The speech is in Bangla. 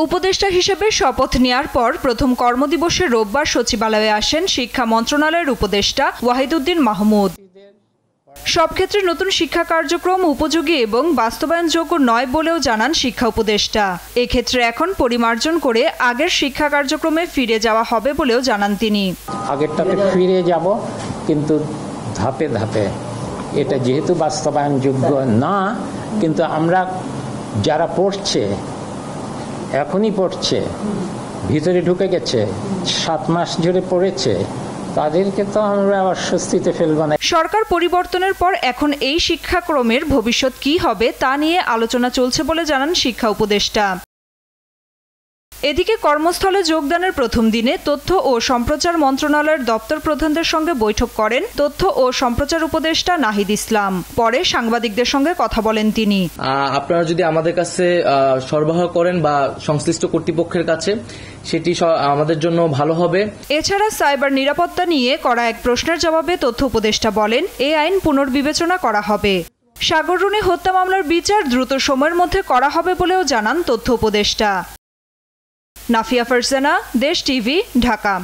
উপদেষ্টা হিসেবে শপথ নেয়ার পর প্রথম কর্মদিবসে রোববার সচিবালয়ে আসেন শিক্ষা মন্ত্রণালয়ের উপদেষ্টা ওয়াহিদুদ্দিন মাহমুদ। সব ক্ষেত্রে নতুন শিক্ষা কার্যক্রম উপযোগী এবং বাস্তবায়নযোগ্য নয় বলেও জানান শিক্ষা উপদেষ্টা। এক্ষেত্রে এখন পরিমার্জন করে আগের শিক্ষা কার্যক্রমে ফিরে যাওয়া হবে বলেও জানান তিনি। আগেরটাতে ফিরে যাব, কিন্তু ধাপে ধাপে। এটা যেহেতু বাস্তবায়নযোগ্য না, কিন্তু আমরা যারা পড়ছে, এখনই পড়ছে, ভিতরে ঢুকে গেছে, 7 মাস ধরে পড়েছে, তাদেরকে তো আমরা অস্বস্তিতে ফেলব না। সরকার পরিবর্তনের পর এখন এই শিক্ষাক্রমের ভবিষ্যৎ কি হবে তা নিয়ে আলোচনা চলছে বলে জানান শিক্ষা উপদেষ্টা। এদিকে কর্মস্থলে যোগদানের প্রথম দিনে তথ্য ও সম্প্রচার মন্ত্রণালয়ের দপ্তর প্রধানদের সঙ্গে বৈঠক করেন তথ্য ও সম্প্রচার উপদেষ্টা নাহিদ ইসলাম। পরে সাংবাদিকদের সঙ্গে কথা বলেন তিনি। আপনারা যদি আমাদের কাছে সরবরাহ করেন বা সংশ্লিষ্ট কর্তৃপক্ষের কাছে, সেটি আমাদের জন্য ভালো হবে। এছাড়া সাইবার নিরাপত্তা নিয়ে করা এক প্রশ্নের জবাবে তথ্য উপদেষ্টা বলেন, এই আইন পুনর্বিবেচনা করা হবে। সাগররুনি হত্যা মামলার বিচার দ্রুত সময়ের মধ্যে করা হবে বলেও জানান তথ্য উপদেষ্টা। নাফিয়া ফারজানা, দেশ টিভি, ঢাকা।